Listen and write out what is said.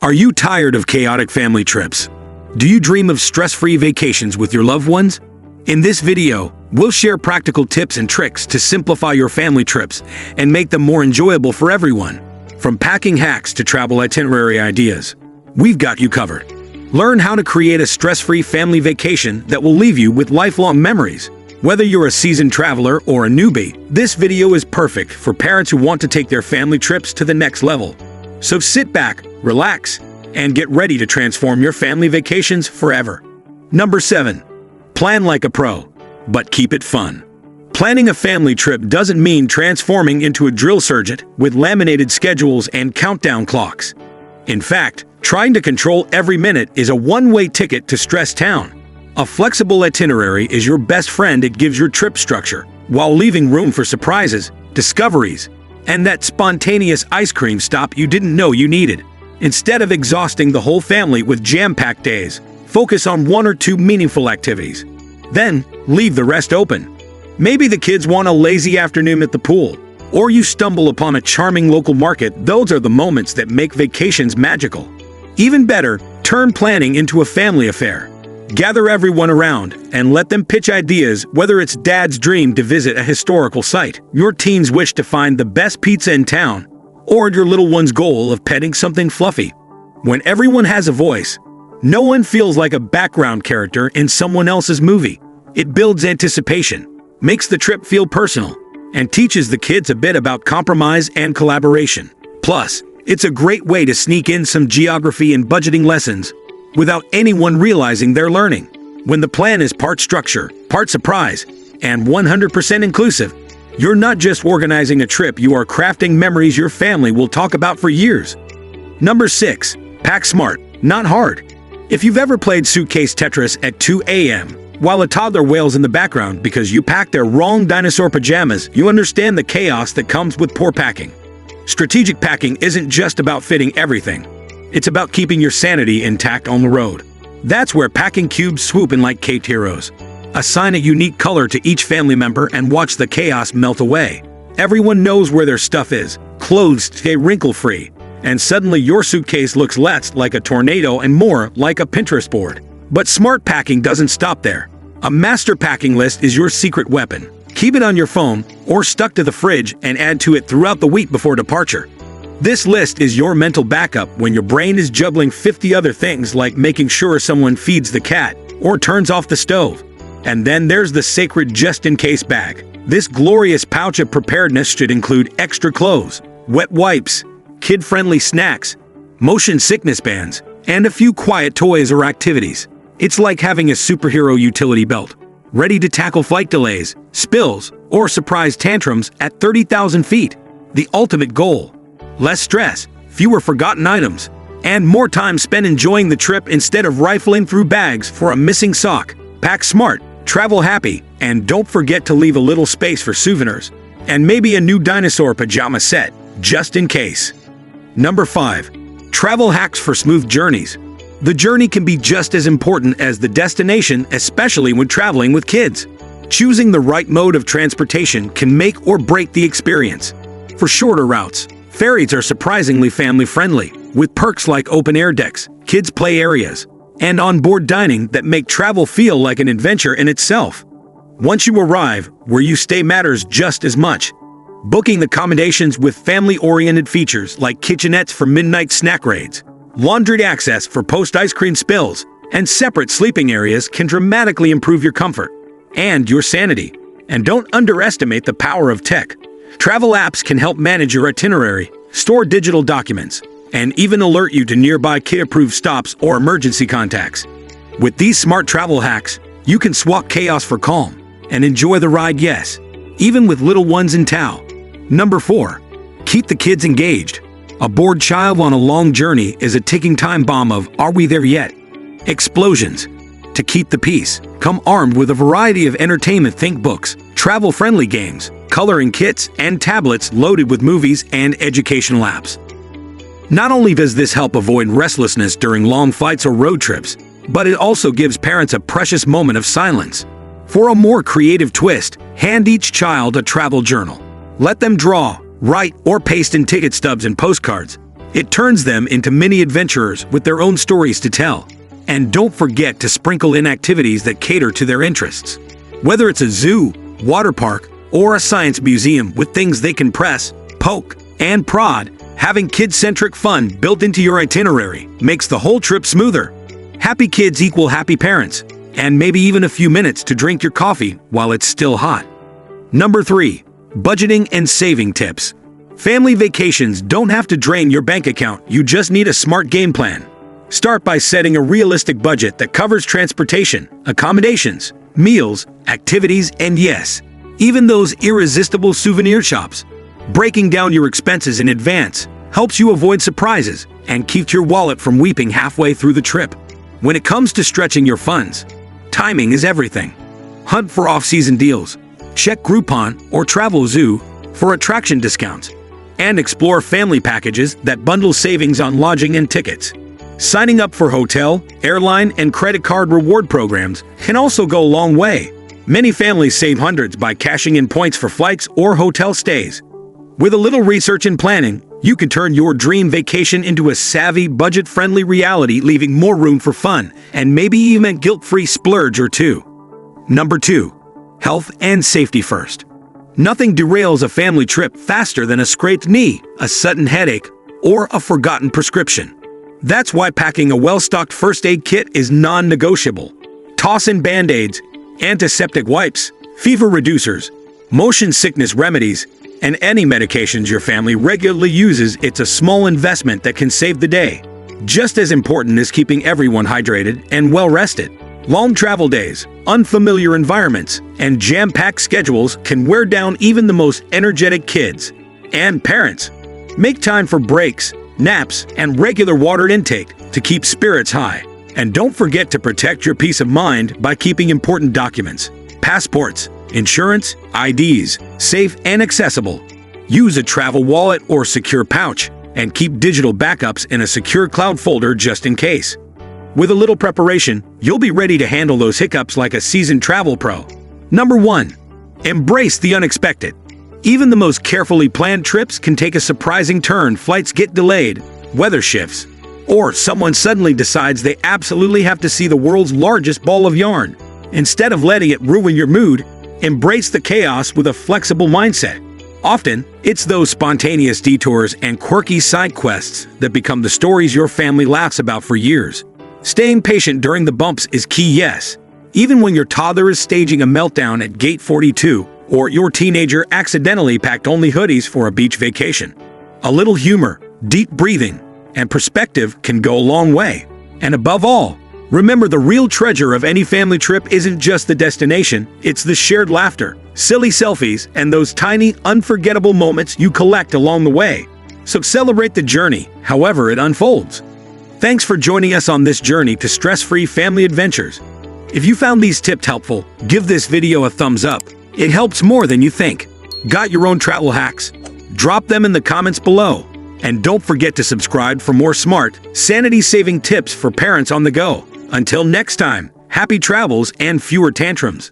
Are you tired of chaotic family trips? Do you dream of stress-free vacations with your loved ones? In this video, we'll share practical tips and tricks to simplify your family trips and make them more enjoyable for everyone. From packing hacks to travel itinerary ideas, we've got you covered. Learn how to create a stress-free family vacation that will leave you with lifelong memories. Whether you're a seasoned traveler or a newbie, this video is perfect for parents who want to take their family trips to the next level. So sit back, relax, and get ready to transform your family vacations forever. Number 7. Plan like a pro, but keep it fun. Planning a family trip doesn't mean transforming into a drill sergeant with laminated schedules and countdown clocks. In fact, trying to control every minute is a one-way ticket to stress town. A flexible itinerary is your best friend. It gives your trip structure, while leaving room for surprises, discoveries, and that spontaneous ice cream stop you didn't know you needed. Instead of exhausting the whole family with jam-packed days, focus on one or two meaningful activities. Then, leave the rest open. Maybe the kids want a lazy afternoon at the pool, or you stumble upon a charming local market. Those are the moments that make vacations magical. Even better, turn planning into a family affair. Gather everyone around and let them pitch ideas, whether it's dad's dream to visit a historical site, your teen's wish to find the best pizza in town, or your little one's goal of petting something fluffy. When everyone has a voice, no one feels like a background character in someone else's movie. It builds anticipation, makes the trip feel personal, and teaches the kids a bit about compromise and collaboration. Plus, it's a great way to sneak in some geography and budgeting lessons without anyone realizing they're learning. When the plan is part structure, part surprise, and 100% inclusive, you're not just organizing a trip, you are crafting memories your family will talk about for years. Number 6. Pack smart, not hard. If you've ever played suitcase Tetris at 2 a.m., while a toddler wails in the background because you packed their wrong dinosaur pajamas, you understand the chaos that comes with poor packing. Strategic packing isn't just about fitting everything. It's about keeping your sanity intact on the road. That's where packing cubes swoop in like caped heroes. Assign a unique color to each family member and watch the chaos melt away. Everyone knows where their stuff is, clothes stay wrinkle-free, and suddenly your suitcase looks less like a tornado and more like a Pinterest board. But smart packing doesn't stop there. A master packing list is your secret weapon. Keep it on your phone or stuck to the fridge and add to it throughout the week before departure. This list is your mental backup when your brain is juggling 50 other things, like making sure someone feeds the cat or turns off the stove. And then there's the sacred just-in-case bag. This glorious pouch of preparedness should include extra clothes, wet wipes, kid-friendly snacks, motion sickness bands, and a few quiet toys or activities. It's like having a superhero utility belt, ready to tackle flight delays, spills, or surprise tantrums at 30,000 feet. The ultimate goal: less stress, fewer forgotten items, and more time spent enjoying the trip instead of rifling through bags for a missing sock. Pack smart, travel happy, and don't forget to leave a little space for souvenirs, and maybe a new dinosaur pajama set, just in case. Number 5. Travel hacks for smooth journeys. The journey can be just as important as the destination, especially when traveling with kids. Choosing the right mode of transportation can make or break the experience. For shorter routes, ferries are surprisingly family-friendly, with perks like open-air decks, kids' play areas, and onboard dining that make travel feel like an adventure in itself. Once you arrive, where you stay matters just as much. Booking accommodations with family-oriented features like kitchenettes for midnight snack raids, laundry access for post-ice cream spills, and separate sleeping areas can dramatically improve your comfort and your sanity. And don't underestimate the power of tech. Travel apps can help manage your itinerary, store digital documents, and even alert you to nearby kid-approved stops or emergency contacts. With these smart travel hacks, you can swap chaos for calm and enjoy the ride, yes, even with little ones in tow. Number 4. Keep the kids engaged. A bored child on a long journey is a ticking time bomb of "Are we there yet?" explosions. To keep the peace, come armed with a variety of entertainment. Think books, travel-friendly games, coloring kits, and tablets loaded with movies and educational apps. Not only does this help avoid restlessness during long flights or road trips, but it also gives parents a precious moment of silence. For a more creative twist, hand each child a travel journal. Let them draw, write, or paste in ticket stubs and postcards, It turns them into mini adventurers with their own stories to tell. And don't forget to sprinkle in activities that cater to their interests. Whether it's a zoo, water park, or a science museum with things they can press, poke, and prod, having kid-centric fun built into your itinerary makes the whole trip smoother. Happy kids equal happy parents, and maybe even a few minutes to drink your coffee while it's still hot. Number 3. Budgeting and saving tips. Family vacations don't have to drain your bank account, you just need a smart game plan. Start by setting a realistic budget that covers transportation, accommodations, meals, activities, and yes, even those irresistible souvenir shops. Breaking down your expenses in advance helps you avoid surprises and keeps your wallet from weeping halfway through the trip. When it comes to stretching your funds, timing is everything. Hunt for off-season deals, check Groupon or Travelzoo for attraction discounts, and explore family packages that bundle savings on lodging and tickets. Signing up for hotel, airline, and credit card reward programs can also go a long way. Many families save hundreds by cashing in points for flights or hotel stays. With a little research and planning, you can turn your dream vacation into a savvy, budget-friendly reality, leaving more room for fun and maybe even a guilt-free splurge or two. Number 2. Health and safety first. Nothing derails a family trip faster than a scraped knee, a sudden headache, or a forgotten prescription. That's why packing a well-stocked first aid kit is non-negotiable. Toss in Band-Aids, antiseptic wipes, fever reducers, motion sickness remedies, and any medications your family regularly uses. It's a small investment that can save the day. Just as important is keeping everyone hydrated and well-rested. Long travel days, unfamiliar environments, and jam-packed schedules can wear down even the most energetic kids and parents. Make time for breaks, naps, and regular water intake to keep spirits high. And don't forget to protect your peace of mind by keeping important documents, passports, insurance, IDs, safe and accessible. Use a travel wallet or secure pouch, and keep digital backups in a secure cloud folder just in case. With a little preparation, you'll be ready to handle those hiccups like a seasoned travel pro. Number 1. Embrace the unexpected. Even the most carefully planned trips can take a surprising turn. Flights get delayed, weather shifts, or someone suddenly decides they absolutely have to see the world's largest ball of yarn. Instead of letting it ruin your mood, embrace the chaos with a flexible mindset. Often, it's those spontaneous detours and quirky side quests that become the stories your family laughs about for years. Staying patient during the bumps is key, yes. Even when your toddler is staging a meltdown at gate 42, or your teenager accidentally packed only hoodies for a beach vacation. A little humor, deep breathing, and perspective can go a long way. And above all, remember, the real treasure of any family trip isn't just the destination, it's the shared laughter, silly selfies, and those tiny, unforgettable moments you collect along the way. So celebrate the journey, however it unfolds. Thanks for joining us on this journey to stress-free family adventures. If you found these tips helpful, give this video a thumbs up. It helps more than you think. Got your own travel hacks? Drop them in the comments below. And don't forget to subscribe for more smart, sanity-saving tips for parents on the go. Until next time, happy travels and fewer tantrums.